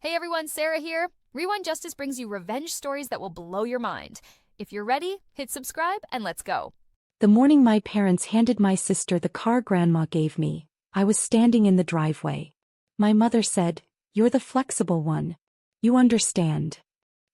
Hey everyone, Sarah here. Rewind Justice brings you revenge stories that will blow your mind. If you're ready, hit subscribe and let's go. The morning my parents handed my sister the car Grandma gave me, I was standing in the driveway. My mother said, "You're the flexible one. You understand."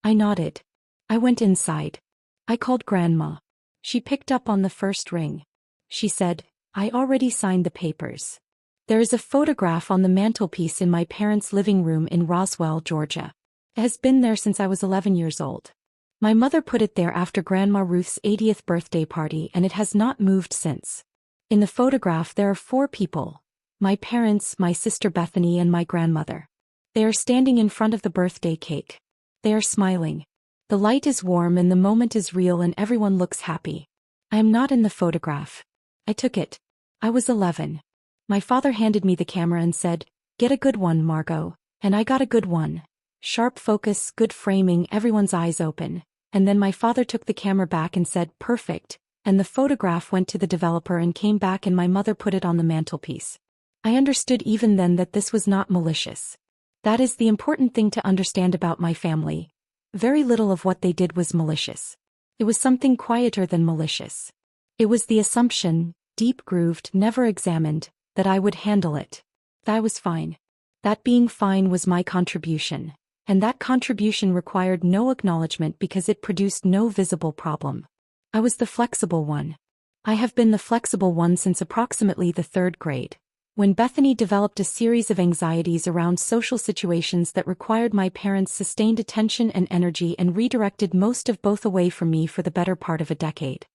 I nodded. I went inside. I called Grandma. She picked up on the first ring. She said, "I already signed the papers." There is a photograph on the mantelpiece in my parents' living room in Roswell, Georgia. It has been there since I was 11 years old. My mother put it there after Grandma Ruth's 80th birthday party, and it has not moved since. In the photograph there are 4 people: my parents, my sister Bethany, and my grandmother. They are standing in front of the birthday cake. They are smiling. The light is warm and the moment is real and everyone looks happy. I am not in the photograph. I took it. I was 11. My father handed me the camera and said, "Get a good one, Margot," and I got a good one. Sharp focus, good framing, everyone's eyes open. And then my father took the camera back and said, "Perfect," and the photograph went to the developer and came back and my mother put it on the mantelpiece. I understood even then that this was not malicious. That is the important thing to understand about my family. Very little of what they did was malicious. It was something quieter than malicious. It was the assumption, deep-grooved, never examined, that I would handle it. That I was fine. That being fine was my contribution. And that contribution required no acknowledgement because it produced no visible problem. I was the flexible one. I have been the flexible one since approximately the 3rd grade, when Bethany developed a series of anxieties around social situations that required my parents' sustained attention and energy and redirected most of both away from me for the better part of a decade.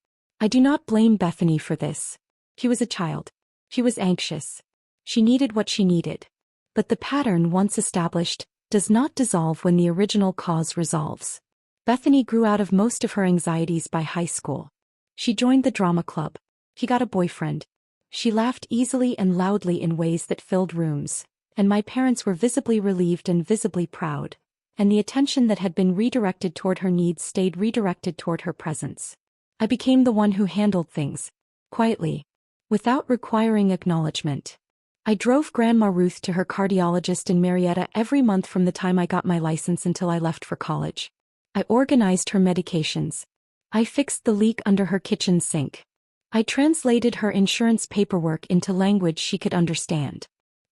I do not blame Bethany for this. She was a child. She was anxious. She needed what she needed. But the pattern, once established, does not dissolve when the original cause resolves. Bethany grew out of most of her anxieties by high school. She joined the drama club. She got a boyfriend. She laughed easily and loudly in ways that filled rooms, and my parents were visibly relieved and visibly proud, and the attention that had been redirected toward her needs stayed redirected toward her presence. I became the one who handled things, quietly, without requiring acknowledgement. I drove Grandma Ruth to her cardiologist in Marietta every month from the time I got my license until I left for college. I organized her medications. I fixed the leak under her kitchen sink. I translated her insurance paperwork into language she could understand.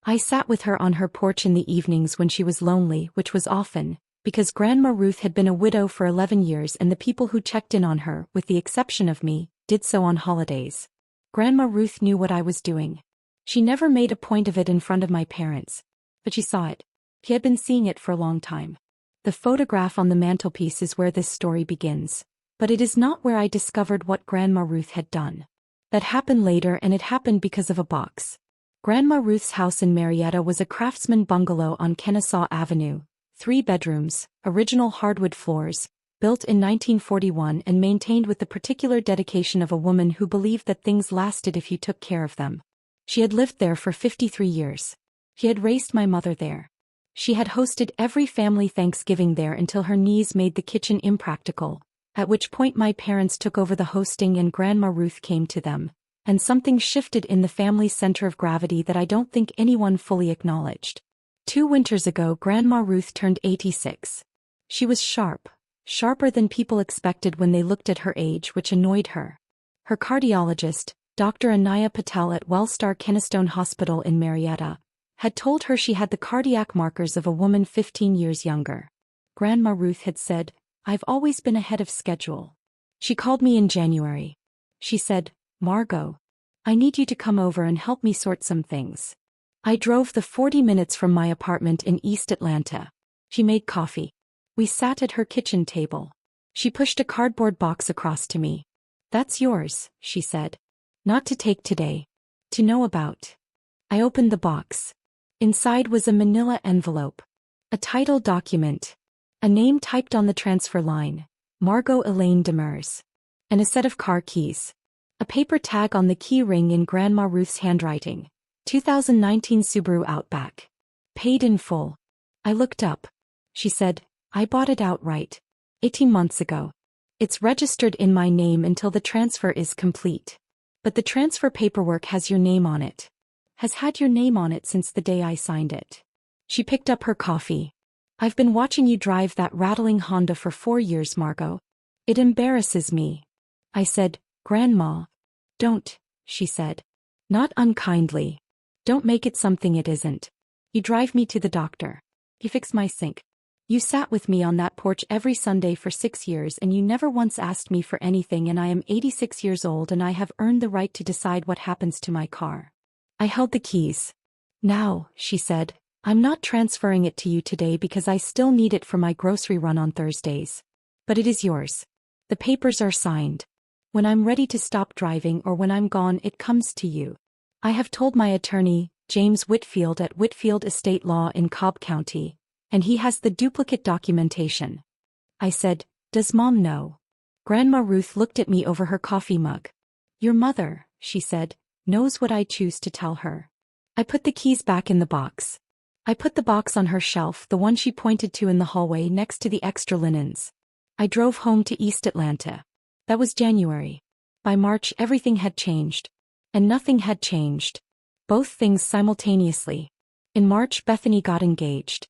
I sat with her on her porch in the evenings when she was lonely, which was often, because Grandma Ruth had been a widow for 11 years and the people who checked in on her, with the exception of me, did so on holidays. Grandma Ruth knew what I was doing. She never made a point of it in front of my parents, but she saw it. She had been seeing it for a long time. The photograph on the mantelpiece is where this story begins, but it is not where I discovered what Grandma Ruth had done. That happened later, and it happened because of a box. Grandma Ruth's house in Marietta was a craftsman bungalow on Kennesaw Avenue, 3 bedrooms, original hardwood floors, built in 1941 and maintained with the particular dedication of a woman who believed that things lasted if you took care of them. She had lived there for 53 years. She had raised my mother there. She had hosted every family Thanksgiving there until her knees made the kitchen impractical, at which point my parents took over the hosting and Grandma Ruth came to them, and something shifted in the family's center of gravity that I don't think anyone fully acknowledged. 2 winters ago Grandma Ruth turned 86. She was sharp, sharper than people expected when they looked at her age, which annoyed her. Her cardiologist, Dr. Anaya Patel at Wellstar Kennestone Hospital in Marietta, had told her she had the cardiac markers of a woman 15 years younger. Grandma Ruth had said, "I've always been ahead of schedule." She called me in January. She said, "Margot, I need you to come over and help me sort some things." I drove the 40 minutes from my apartment in East Atlanta. She made coffee. We sat at her kitchen table. She pushed a cardboard box across to me. "That's yours," she said. "Not to take today. To know about." I opened the box. Inside was a manila envelope. A title document. A name typed on the transfer line, Margot Elaine Demers. And a set of car keys. A paper tag on the key ring in Grandma Ruth's handwriting. 2019 Subaru Outback. Paid in full. I looked up. She said, "I bought it outright. 18 months ago. It's registered in my name until the transfer is complete. But the transfer paperwork has your name on it. Has had your name on it since the day I signed it." She picked up her coffee. I've been watching you drive that rattling Honda for 4 years, Margot. It embarrasses me. I said, Grandma. Don't, she said. Not unkindly. Don't make it something it isn't. You drive me to the doctor. You fix my sink. You sat with me on that porch every Sunday for 6 years and you never once asked me for anything, and I am 86 years old and I have earned the right to decide what happens to my car. I held the keys. Now, she said, I'm not transferring it to you today because I still need it for my grocery run on Thursdays. But it is yours. The papers are signed. When I'm ready to stop driving or when I'm gone, it comes to you. I have told my attorney, James Whitfield at Whitfield Estate Law in Cobb County, and he has the duplicate documentation. I said, Does Mom know? Grandma Ruth looked at me over her coffee mug. Your mother, she said, knows what I choose to tell her. I put the keys back in the box. I put the box on her shelf, the one she pointed to in the hallway next to the extra linens. I drove home to East Atlanta. That was January. By March everything had changed. And nothing had changed. Both things simultaneously. In March Bethany got engaged.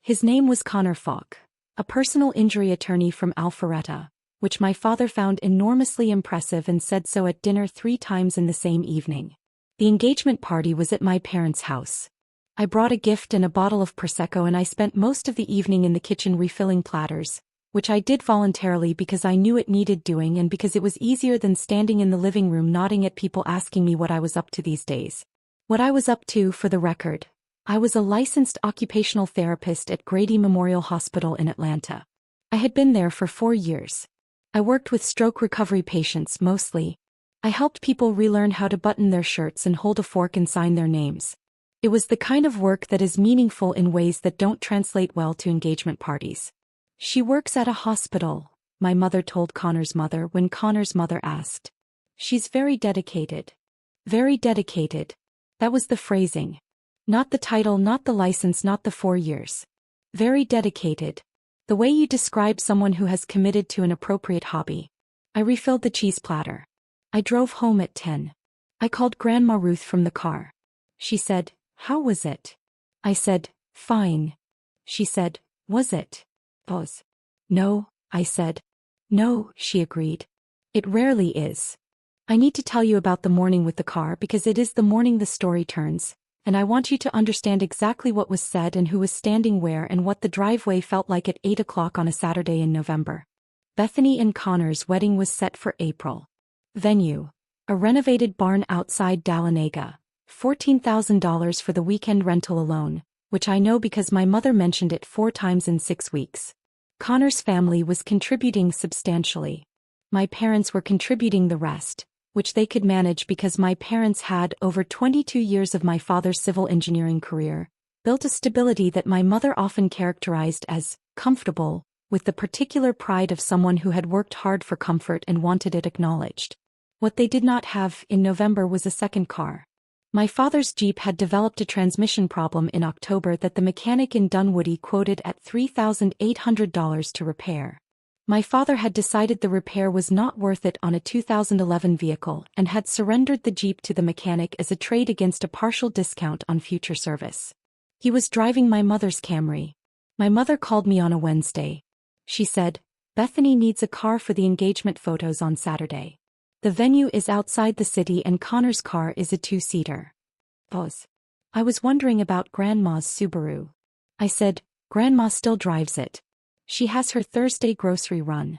His name was Connor Falk, a personal injury attorney from Alpharetta, which my father found enormously impressive and said so at dinner 3 times in the same evening. The engagement party was at my parents' house. I brought a gift and a bottle of Prosecco, and I spent most of the evening in the kitchen refilling platters, which I did voluntarily because I knew it needed doing and because it was easier than standing in the living room nodding at people asking me what I was up to these days. What I was up to, for the record, I was a licensed occupational therapist at Grady Memorial Hospital in Atlanta. I had been there for 4 years. I worked with stroke recovery patients mostly. I helped people relearn how to button their shirts and hold a fork and sign their names. It was the kind of work that is meaningful in ways that don't translate well to engagement parties. She works at a hospital, my mother told Connor's mother when Connor's mother asked. She's very dedicated. Very dedicated. That was the phrasing. Not the title, not the license, not the 4 years. Very dedicated. The way you describe someone who has committed to an appropriate hobby. I refilled the cheese platter. I drove home at 10. I called Grandma Ruth from the car. She said, How was it? I said, Fine. She said, Was it? Pause. No, I said. No, she agreed. It rarely is. I need to tell you about the morning with the car because it is the morning the story turns, and I want you to understand exactly what was said and who was standing where and what the driveway felt like at 8 o'clock on a Saturday in November. Bethany and Connor's wedding was set for April. Venue: a renovated barn outside Dahlonega. $14,000 for the weekend rental alone, which I know because my mother mentioned it 4 times in 6 weeks. Connor's family was contributing substantially. My parents were contributing the rest, which they could manage because my parents had, over 22 years of my father's civil engineering career, built a stability that my mother often characterized as comfortable, with the particular pride of someone who had worked hard for comfort and wanted it acknowledged. What they did not have in November was a second car. My father's Jeep had developed a transmission problem in October that the mechanic in Dunwoody quoted at $3,800 to repair. My father had decided the repair was not worth it on a 2011 vehicle and had surrendered the Jeep to the mechanic as a trade against a partial discount on future service. He was driving my mother's Camry. My mother called me on a Wednesday. She said, Bethany needs a car for the engagement photos on Saturday. The venue is outside the city and Connor's car is a 2-seater. Pause. I was wondering about Grandma's Subaru. I said, Grandma still drives it. She has her Thursday grocery run.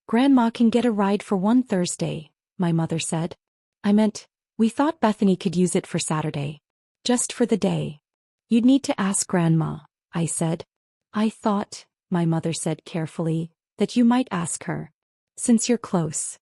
Grandma can get a ride for one Thursday, my mother said. I meant, we thought Bethany could use it for Saturday. Just for the day. You'd need to ask Grandma, I said. I thought, my mother said carefully, that you might ask her. Since you're close.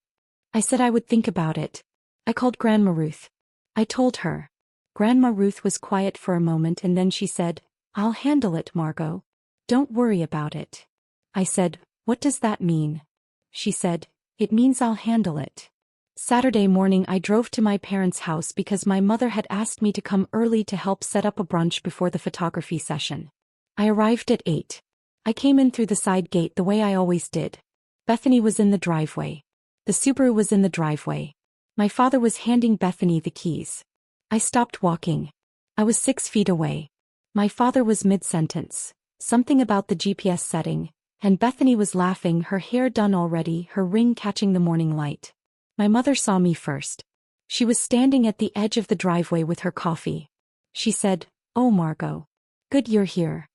I said I would think about it. I called Grandma Ruth. I told her. Grandma Ruth was quiet for a moment and then she said, I'll handle it, Margot. Don't worry about it. I said, What does that mean? She said, It means I'll handle it. Saturday morning I drove to my parents' house because my mother had asked me to come early to help set up a brunch before the photography session. I arrived at 8. I came in through the side gate the way I always did. Bethany was in the driveway. The Subaru was in the driveway. My father was handing Bethany the keys. I stopped walking. I was 6 feet away. My father was mid-sentence, something about the GPS setting, and Bethany was laughing, her hair done already, her ring catching the morning light. My mother saw me first. She was standing at the edge of the driveway with her coffee. She said, "Oh, Margot. Good you're here."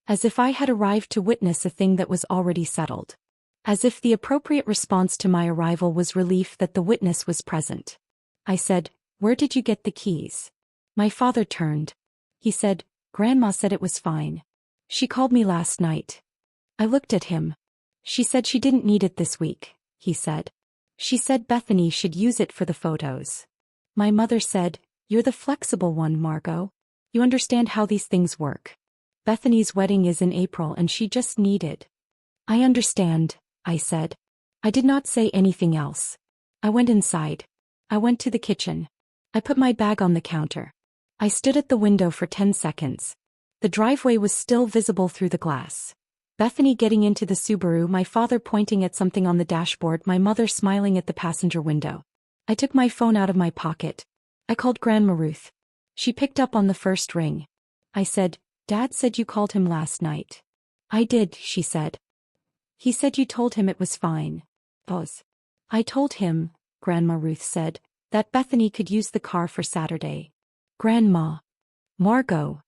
As if I had arrived to witness a thing that was already settled. As if the appropriate response to my arrival was relief that the witness was present. I said, "Where did you get the keys?" My father turned. He said, "Grandma said it was fine. She called me last night." I looked at him. "She said she didn't need it this week," he said. "She said Bethany should use it for the photos." My mother said, "You're the flexible one, Margot. You understand how these things work. Bethany's wedding is in April and she just needed." "I understand," I said. I did not say anything else. I went inside. I went to the kitchen. I put my bag on the counter. I stood at the window for 10 seconds. The driveway was still visible through the glass. Bethany getting into the Subaru, my father pointing at something on the dashboard, my mother smiling at the passenger window. I took my phone out of my pocket. I called Grandma Ruth. She picked up on the first ring. I said, "Dad said you called him last night." "I did," she said. "He said you told him it was fine." Pause. "I told him," Grandma Ruth said, "that Bethany could use the car for Saturday." "Grandma." "Margot."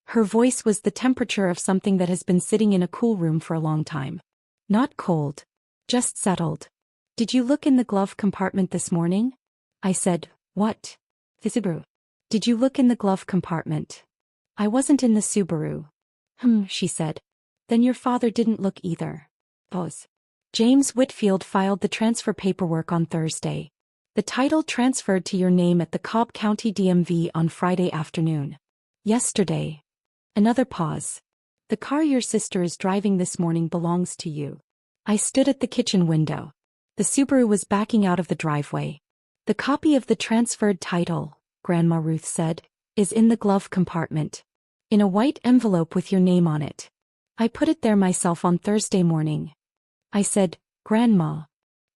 Her voice was the temperature of something that has been sitting in a cool room for a long time. Not cold. Just settled. "Did you look in the glove compartment this morning?" I said, "What?" "The Subaru." "Did you look in the glove compartment?" "I wasn't in the Subaru." She said. "Then your father didn't look either." Pause. "James Whitfield filed the transfer paperwork on Thursday. The title transferred to your name at the Cobb County DMV on Friday afternoon. Yesterday." Another pause. "The car your sister is driving this morning belongs to you." I stood at the kitchen window. The Subaru was backing out of the driveway. "The copy of the transferred title," Grandma Ruth said, "is in the glove compartment. In a white envelope with your name on it. I put it there myself on Thursday morning." I said, "Grandma.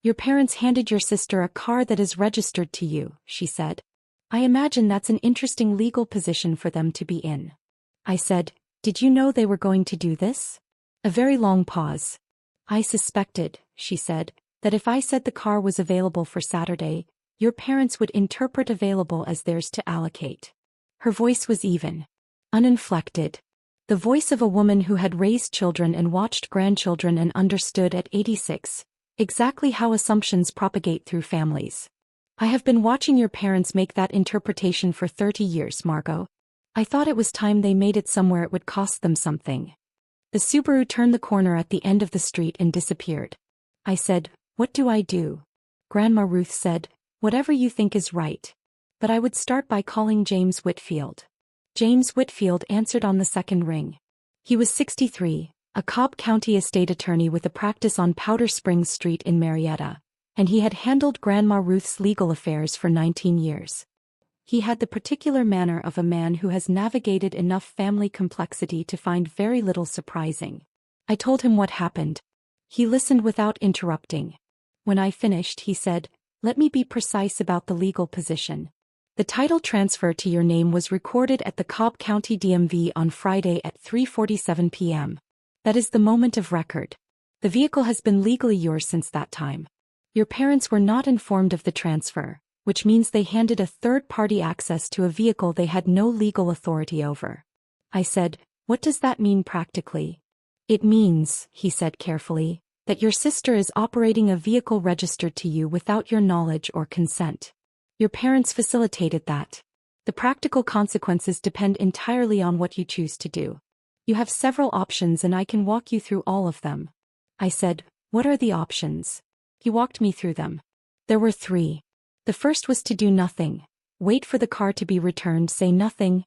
Your parents handed your sister a car that is registered to you," she said. "I imagine that's an interesting legal position for them to be in." I said, "Did you know they were going to do this?" A very long pause. "I suspected," she said, "that if I said the car was available for Saturday, your parents would interpret available as theirs to allocate." Her voice was even. Uninflected. The voice of a woman who had raised children and watched grandchildren and understood at 86 exactly how assumptions propagate through families. "I have been watching your parents make that interpretation for 30 years, Margot. I thought it was time they made it somewhere it would cost them something." The Subaru turned the corner at the end of the street and disappeared. I said, "What do I do?" Grandma Ruth said, "Whatever you think is right. But I would start by calling James Whitfield." James Whitfield answered on the second ring. He was 63, a Cobb County estate attorney with a practice on Powder Springs Street in Marietta, and he had handled Grandma Ruth's legal affairs for 19 years. He had the particular manner of a man who has navigated enough family complexity to find very little surprising. I told him what happened. He listened without interrupting. When I finished, he said, "Let me be precise about the legal position. The title transfer to your name was recorded at the Cobb County DMV on Friday at 3:47 p.m. That is the moment of record. The vehicle has been legally yours since that time. Your parents were not informed of the transfer, which means they handed a third-party access to a vehicle they had no legal authority over." I said, "What does that mean practically?" "It means," he said carefully, "that your sister is operating a vehicle registered to you without your knowledge or consent. Your parents facilitated that. The practical consequences depend entirely on what you choose to do. You have several options and I can walk you through all of them." I said, "What are the options?" He walked me through them. There were 3. The first was to do nothing. Wait for the car to be returned, say nothing.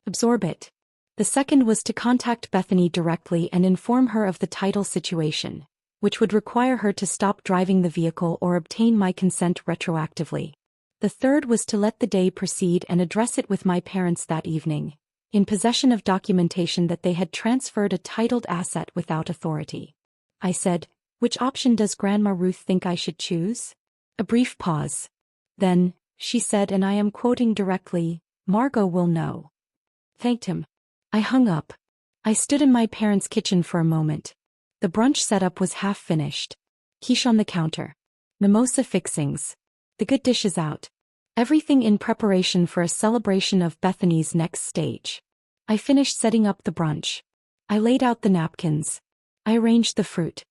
Absorb it. The second was to contact Bethany directly and inform her of the title situation, which would require her to stop driving the vehicle or obtain my consent retroactively. The third was to let the day proceed and address it with my parents that evening, in possession of documentation that they had transferred a titled asset without authority. I said, "Which option does Grandma Ruth think I should choose?" A brief pause. Then, she said, and I am quoting directly, "Margot will know." Thanked him. I hung up. I stood in my parents' kitchen for a moment. The brunch setup was half finished. Quiche on the counter. Mimosa fixings. The good dishes out. Everything in preparation for a celebration of Bethany's next stage. I finished setting up the brunch. I laid out the napkins. I arranged the fruit.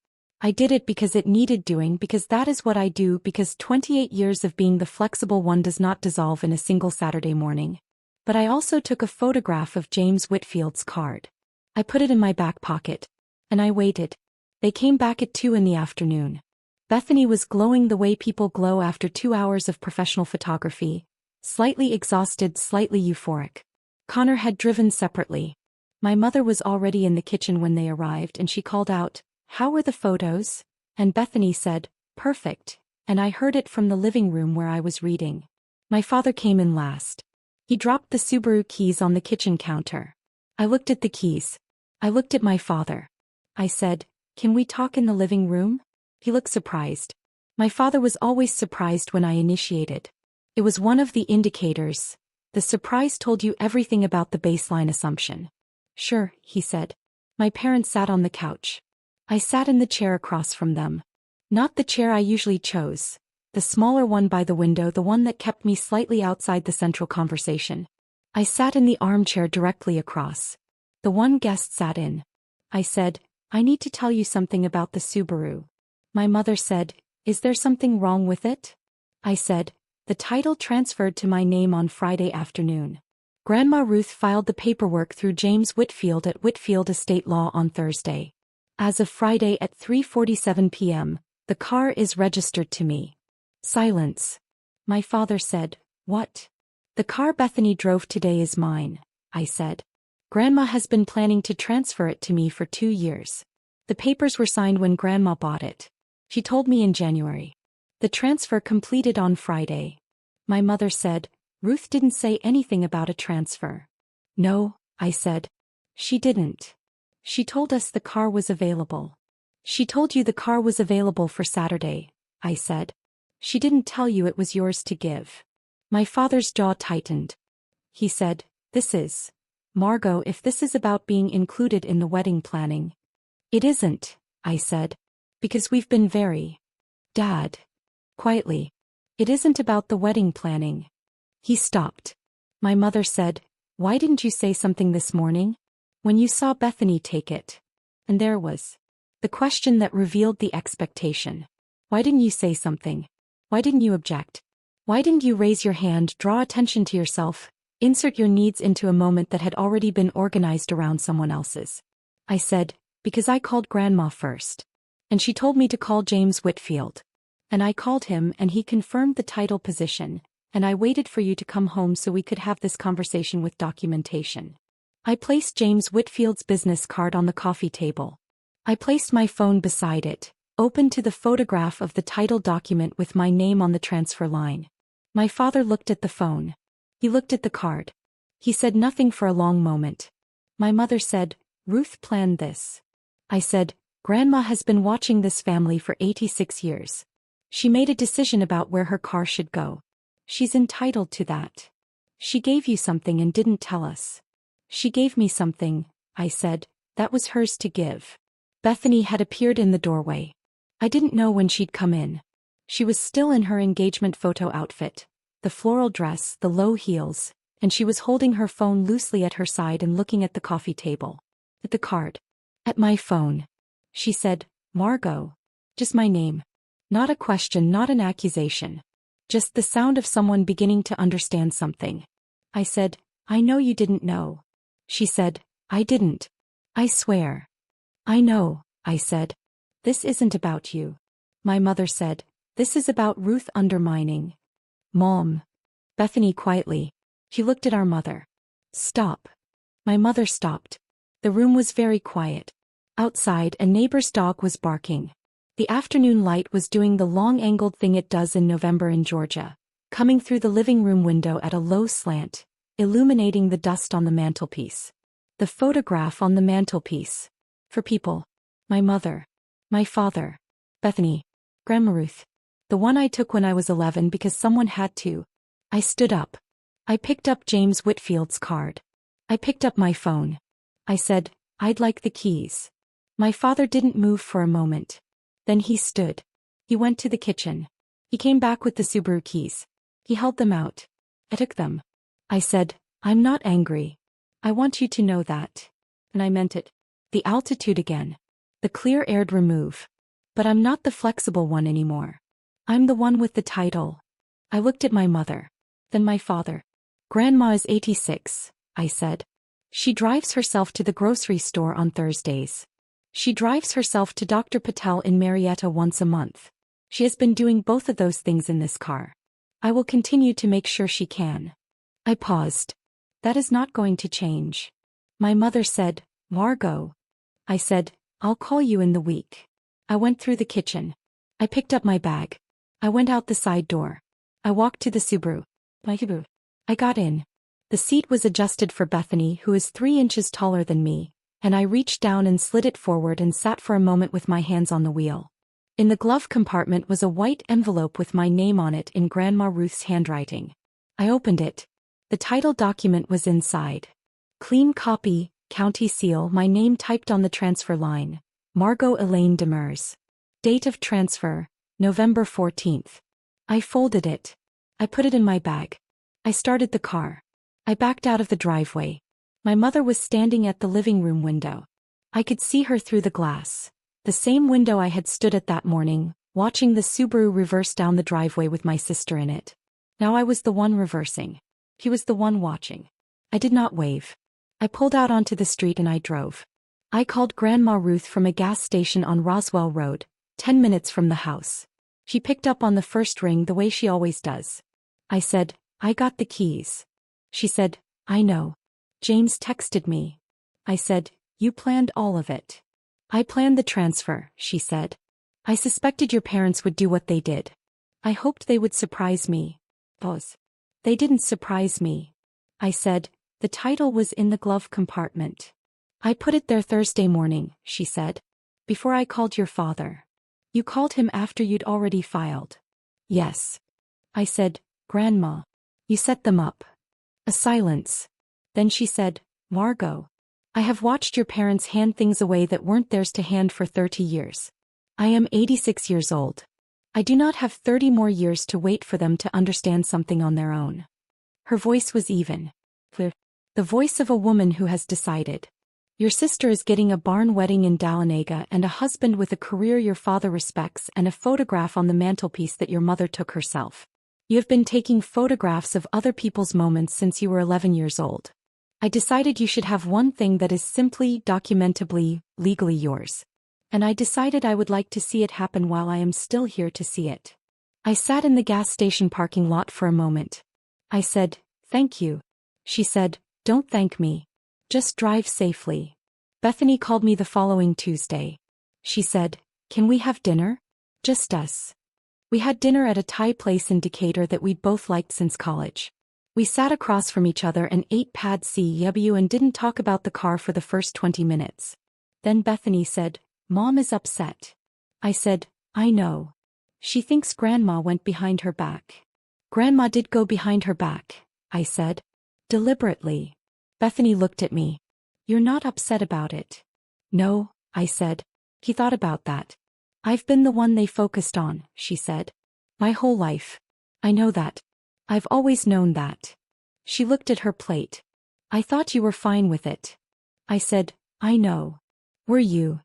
I did it because it needed doing, because that is what I do, because 28 years of being the flexible one does not dissolve in a single Saturday morning. But I also took a photograph of James Whitfield's card. I put it in my back pocket. And I waited. They came back at 2 in the afternoon. Bethany was glowing the way people glow after 2 hours of professional photography. Slightly exhausted, slightly euphoric. Connor had driven separately. My mother was already in the kitchen when they arrived, and she called out, "How were the photos?" And Bethany said, "Perfect," and I heard it from the living room where I was reading. My father came in last. He dropped the Subaru keys on the kitchen counter. I looked at the keys. I looked at my father. I said, "Can we talk in the living room?" He looked surprised. My father was always surprised when I initiated. It was one of the indicators. The surprise told you everything about the baseline assumption. "Sure," he said. My parents sat on the couch. I sat in the chair across from them. Not the chair I usually chose. The smaller one by the window, the one that kept me slightly outside the central conversation. I sat in the armchair directly across. The one guest sat in. I said, "I need to tell you something about the Subaru." My mother said, "Is there something wrong with it?" I said, "The title transferred to my name on Friday afternoon. Grandma Ruth filed the paperwork through James Whitfield at Whitfield Estate Law on Thursday. As of Friday at 3:47 p.m., the car is registered to me." Silence. My father said, "What?" "The car Bethany drove today is mine," I said. "Grandma has been planning to transfer it to me for 2 years. The papers were signed when Grandma bought it. She told me in January. The transfer completed on Friday." My mother said, "Ruth didn't say anything about a transfer." "No," I said. "She didn't. She told us the car was available." "She told you the car was available for Saturday," I said. "She didn't tell you it was yours to give." My father's jaw tightened. He said, "This is, Margot, if this is about being included in the wedding planning." "It isn't," I said. "Because we've been very..." "Dad." Quietly. "It isn't about the wedding planning." He stopped. My mother said, "Why didn't you say something this morning? When you saw Bethany take it?" And there was the question that revealed the expectation. "Why didn't you say something? Why didn't you object? Why didn't you raise your hand, draw attention to yourself, insert your needs into a moment that had already been organized around someone else's?" I said, "Because I called Grandma first. And she told me to call James Whitfield. And I called him and he confirmed the title position, and I waited for you to come home so we could have this conversation with documentation." I placed James Whitfield's business card on the coffee table. I placed my phone beside it, open to the photograph of the title document with my name on the transfer line. My father looked at the phone. He looked at the card. He said nothing for a long moment. My mother said, "Ruth planned this." I said, "Grandma has been watching this family for 86 years. She made a decision about where her car should go. She's entitled to that. She gave you something and didn't tell us." "She gave me something," I said, "that was hers to give." Bethany had appeared in the doorway. I didn't know when she'd come in. She was still in her engagement photo outfit, the floral dress, the low heels, and she was holding her phone loosely at her side and looking at the coffee table. At the card. At my phone. She said, "Margot." Just my name. Not a question, not an accusation. Just the sound of someone beginning to understand something. I said, "I know you didn't know." She said, "I didn't. I swear." "I know," I said. "This isn't about you." My mother said, "This is about Ruth undermining." "Mom." Bethany quietly. She looked at our mother. "Stop." My mother stopped. The room was very quiet. Outside, a neighbor's dog was barking. The afternoon light was doing the long-angled thing it does in November in Georgia, coming through the living room window at a low slant, illuminating the dust on the mantelpiece. The photograph on the mantelpiece. For people. My mother. My father. Bethany. Grandma Ruth. The one I took when I was 11 because someone had to. I stood up. I picked up James Whitfield's card. I picked up my phone. I said, I'd like the keys. My father didn't move for a moment. Then he stood. He went to the kitchen. He came back with the Subaru keys. He held them out. I took them. I said, I'm not angry. I want you to know that. And I meant it. The altitude again. The clear aired remove. But I'm not the flexible one anymore. I'm the one with the title. I looked at my mother. Then my father. Grandma is 86, I said. She drives herself to the grocery store on Thursdays. She drives herself to Dr. Patel in Marietta once a month. She has been doing both of those things in this car. I will continue to make sure she can. I paused. That is not going to change. My mother said, Margot. I said, I'll call you in the week. I went through the kitchen. I picked up my bag. I went out the side door. I walked to the Subaru. I got in. The seat was adjusted for Bethany, who is 3 inches taller than me, and I reached down and slid it forward and sat for a moment with my hands on the wheel. In the glove compartment was a white envelope with my name on it in Grandma Ruth's handwriting. I opened it. The title document was inside. Clean copy, county seal, my name typed on the transfer line. Margot Elaine Demers. Date of transfer, November 14th. I folded it. I put it in my bag. I started the car. I backed out of the driveway. My mother was standing at the living room window. I could see her through the glass. The same window I had stood at that morning, watching the Subaru reverse down the driveway with my sister in it. Now I was the one reversing. He was the one watching. I did not wave. I pulled out onto the street and I drove. I called Grandma Ruth from a gas station on Roswell Road, 10 minutes from the house. She picked up on the first ring the way she always does. I said, I got the keys. She said, I know. James texted me. I said, you planned all of it. I planned the transfer, she said. I suspected your parents would do what they did. I hoped they would surprise me. Pause. They didn't surprise me. I said, the title was in the glove compartment. I put it there Thursday morning, she said. Before I called your father. You called him after you'd already filed. Yes. I said, Grandma. You set them up. A silence. Then she said, Margot. I have watched your parents hand things away that weren't theirs to hand for 30 years. I am 86 years old. I do not have 30 more years to wait for them to understand something on their own. Her voice was even. Clear. The voice of a woman who has decided. Your sister is getting a barn wedding in Dahlonega and a husband with a career your father respects and a photograph on the mantelpiece that your mother took herself. You have been taking photographs of other people's moments since you were 11 years old. I decided you should have one thing that is simply, documentably, legally yours. And I decided I would like to see it happen while I am still here to see it. I sat in the gas station parking lot for a moment. I said, thank you. She said, don't thank me. Just drive safely. Bethany called me the following Tuesday. She said, can we have dinner? Just us. We had dinner at a Thai place in Decatur that we'd both liked since college. We sat across from each other and ate pad see ew and didn't talk about the car for the first 20 minutes. Then Bethany said, Mom is upset. I said, I know. She thinks Grandma went behind her back. Grandma did go behind her back, I said. Deliberately. Bethany looked at me. You're not upset about it. No, I said. He thought about that. I've been the one they focused on, she said. My whole life. I know that. I've always known that. She looked at her plate. I thought you were fine with it. I said, I know. Were you?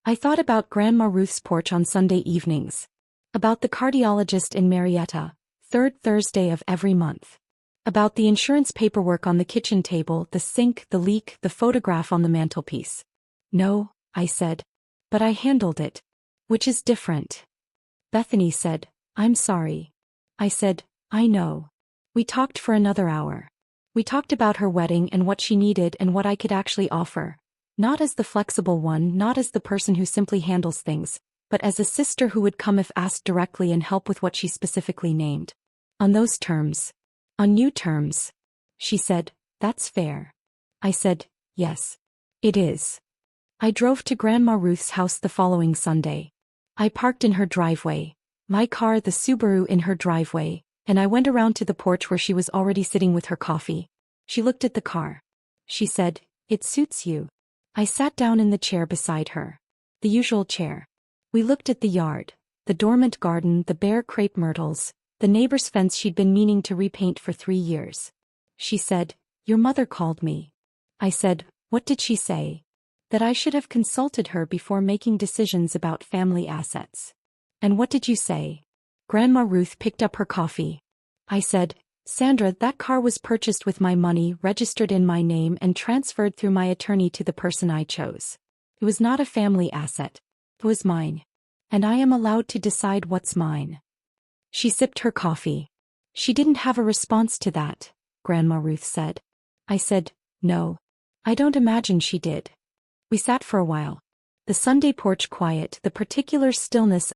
I thought about Grandma Ruth's porch on Sunday evenings. About the cardiologist in Marietta, third Thursday of every month. About the insurance paperwork on the kitchen table, the sink, the leak, the photograph on the mantelpiece. No, I said. But I handled it. Which is different. Bethany said, I'm sorry. I said, I know. We talked for another hour. We talked about her wedding and what she needed and what I could actually offer. Not as the flexible one, not as the person who simply handles things, but as a sister who would come if asked directly and help with what she specifically named. On those terms. On new terms. She said, that's fair. I said, yes. It is. I drove to Grandma Ruth's house the following Sunday. I parked in her driveway. My car, the Subaru, in her driveway, and I went around to the porch where she was already sitting with her coffee. She looked at the car. She said, it suits you. I sat down in the chair beside her. The usual chair. We looked at the yard, the dormant garden, the bare crepe myrtles, the neighbor's fence she'd been meaning to repaint for 3 years. She said, "Your mother called me." I said, "What did she say?" "That I should have consulted her before making decisions about family assets." "And what did you say?" Grandma Ruth picked up her coffee. I said, "Sandra, that car was purchased with my money, registered in my name, and transferred through my attorney to the person I chose. It was not a family asset. It was mine. And I am allowed to decide what's mine." She sipped her coffee. "She didn't have a response to that," Grandma Ruth said. I said, "No. I don't imagine she did." We sat for a while. The Sunday porch quiet, the particular stillness